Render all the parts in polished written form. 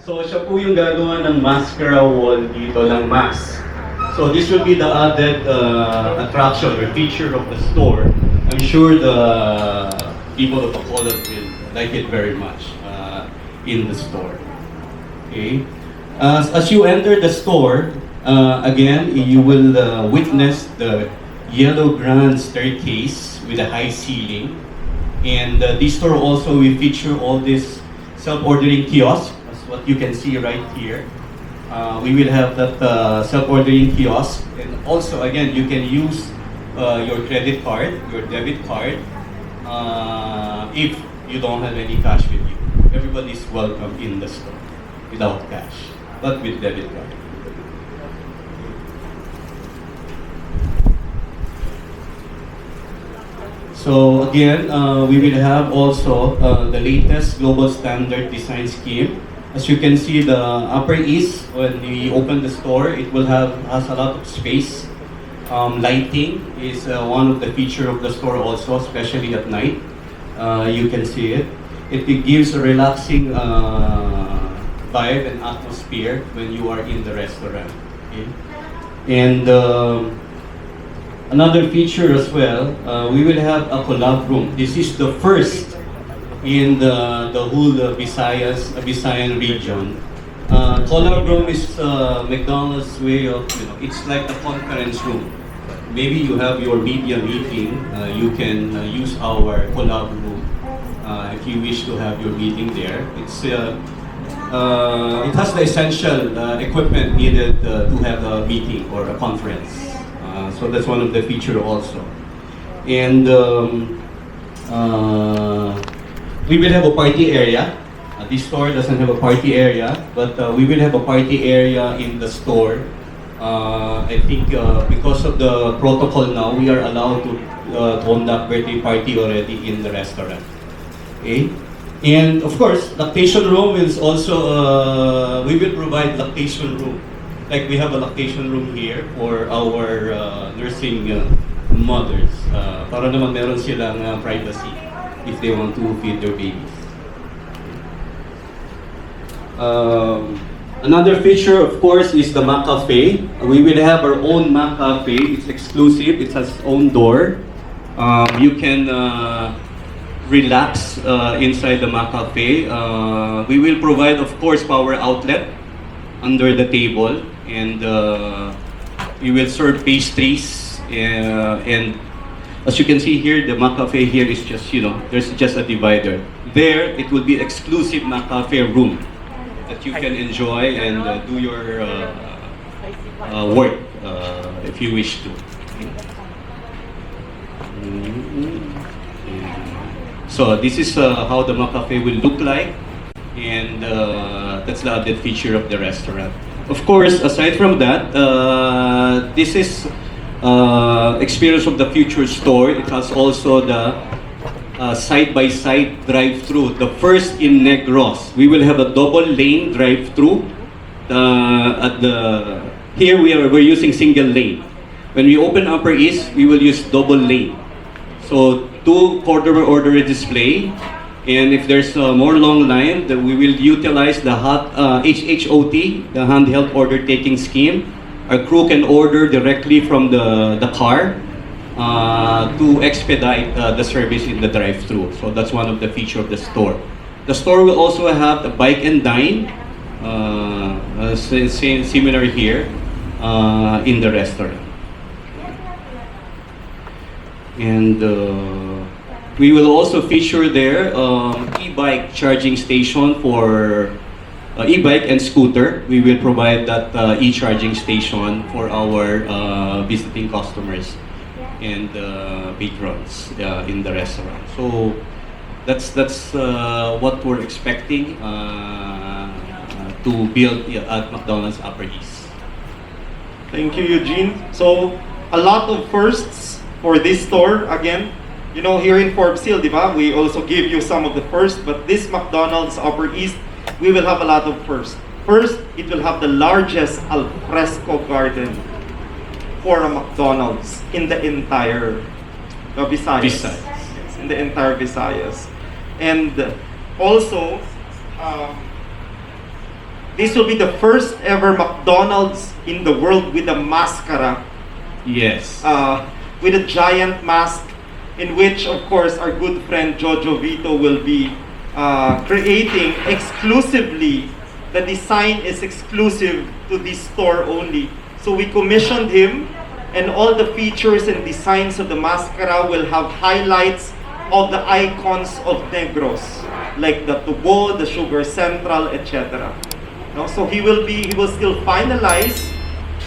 So siya po yung gagawa ng MassKara wall dito ng mass. So this will be the added attraction or feature of the store. I'm sure the people of Bacolod will like it very much in the store. Okay. As you enter the store, again, you will witness the yellow grand staircase with a high ceiling. And this store also will feature all this self-ordering kiosk, as what you can see right here. We will have that self-ordering kiosk, and also again you can use your credit card, your debit card, if you don't have any cash with you. Everybody is welcome in the store without cash, but with debit card. So again, we will have also the latest global standard design scheme. As you can see, the upper east, when we open the store, it will has a lot of space. Lighting is one of the feature of the store also, especially at night. You can see it. It gives a relaxing vibe and atmosphere when you are in the restaurant. Okay? And another feature as well, we will have a Colab Room. This is the first in the whole Visayas, Visayan region. Colab Room is McDonald'S way of, it's like a conference room. Maybe you have your media meeting, you can use our Colab Room if you wish to have your meeting there. It has the essential equipment needed to have a meeting or a conference. So that's one of the feature also. And we will have a party area. This store doesn't have a party area, but we will have a party area in the store. I think because of the protocol now, we are allowed to conduct birthday party already in the restaurant. Okay? And of course, lactation room is also, we will provide lactation room. Like we have a lactation room here for our nursing mothers. Para naman meron silang privacy if they want to feed their babies. Another feature, of course, is the McCafe. We will have our own McCafe. It's exclusive. It has its own door. You can relax inside the McCafe. We will provide, of course, power outlet under the table, and we will serve pastries. And as you can see here, the McCafe here is just, there's just a divider. There, it will be exclusive McCafe room that you can enjoy and do your work if you wish to. So this is how the McCafe will look like, and that's the added feature of the restaurant. Of course, aside from that, this is experience of the future store. It has also the side-by-side drive-thru, the first in Negros. We will have a double lane drive-thru. Here we're using single lane. When we open Upper East, we will use double lane. So 2 order display, and if there's a more long line, then we will utilize the HHOT, the handheld order taking scheme. Our crew can order directly from the car to expedite the service in the drive-thru. So that's one of the features of the store. The store will also have the bike and dine, similar here in the restaurant. And we will also feature there e-bike charging station for e-bike and scooter. We will provide that e-charging station for our visiting customers and patrons in the restaurant. So that's what we're expecting to build at McDonald's Upper East. Thank you, Eugene. So a lot of firsts for this store. Again, here in Forbes Hill, diba? We also give you some of the first, but this McDonald's Upper East, we will have a lot of first. First, it will have the largest al fresco garden for a McDonald's in the entire Visayas. In the entire Visayas. And also, This will be the first ever McDonald's in the world with a MassKara, Yes. with a giant mask, in which, of course, our good friend Jojo Vito will be creating exclusively. The design is exclusive to this store only. So we commissioned him, and all the features and designs of the MassKara will have highlights of the icons of Negros, like the tubo, the sugar central, etc. No? So he will still finalize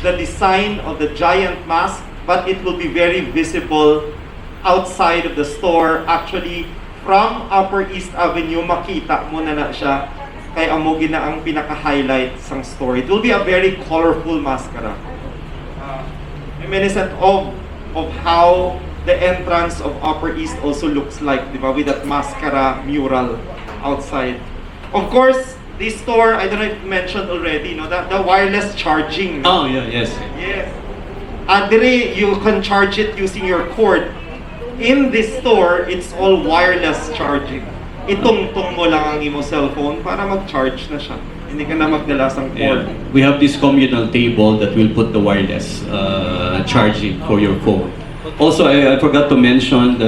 the design of the giant mask, but it will be very visible outside of the store. Actually, from Upper East Avenue, makita mo na siya, kay amo gina ang pinaka-highlight sang store. It will be a very colorful MassKara. Reminiscent of how the entrance of Upper East also looks like, di ba? With that MassKara mural outside. Of course, this store, I don't know if you mentioned already, no, the wireless charging. Oh, yeah, yes. Yes. Dire, you can charge it using your cord. In this store, it's all wireless charging. Itungtong mo lang ang imo cellphone para mag-charge na siya. Hindi ka na magdala sang cord. Yeah. We have this communal table that will put the wireless charging for your phone. Also, I forgot to mention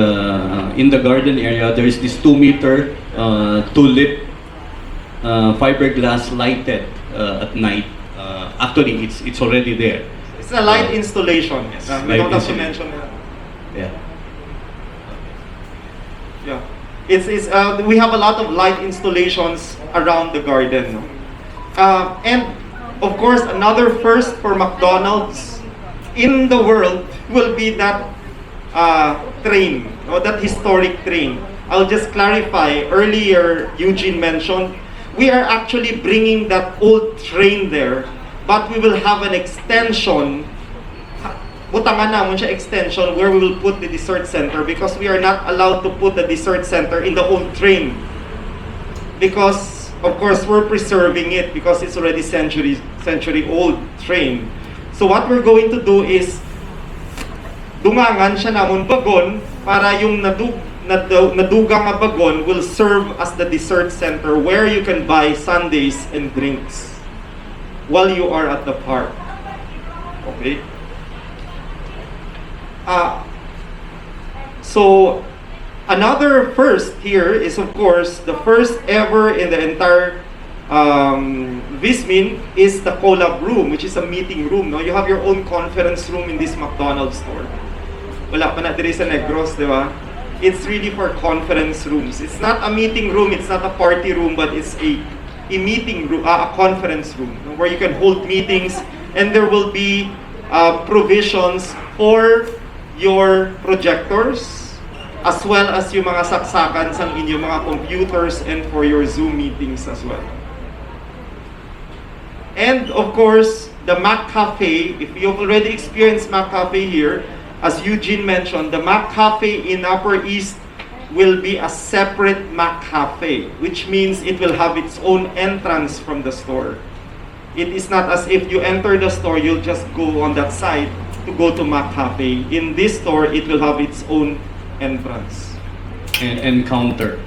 in the garden area, there is this 2-meter tulip fiberglass lighted at night. Actually, it's already there. It's a light installation. Yes, We light don't have to installation. mention that. Yeah. Yeah. We have a lot of light installations around the garden. No? And of course, another first for McDonald's in the world will be that train, or that historic train. I'll just clarify. Earlier, Eugene mentioned we are actually bringing that old train there, but we will have an extension. Butangan naman siya extension where we will put the dessert center, because we are not allowed to put the dessert center in the old train, because of course we're preserving it because it's already century old train. So what we're going to do is dungangan siya namon bagon para yung nadugang nga bagon will serve as the dessert center where you can buy sundaes and drinks while you are at the park. Okay? So another first here is, of course, the first ever in the entire Vismin is the Colab Room, which is a meeting room. No, you have your own conference room in this McDonald's store. Wala pa na diri sa Negros, di ba? It's really for conference rooms. It's not a meeting room, it's not a party room, but it's a meeting room, a conference room, no, where you can hold meetings, and there will be provisions for your projectors, as well as yung mga saksakan sa inyong mga computers, and for your Zoom meetings as well. And of course, the McCafe, if you've already experienced McCafe here, as Eugene mentioned, the McCafe in Upper East will be a separate McCafe, which means it will have its own entrance from the store. It is not as if you enter the store, you'll just go on that side to go to McCafe. In this store, it will have its own entrance. And counter.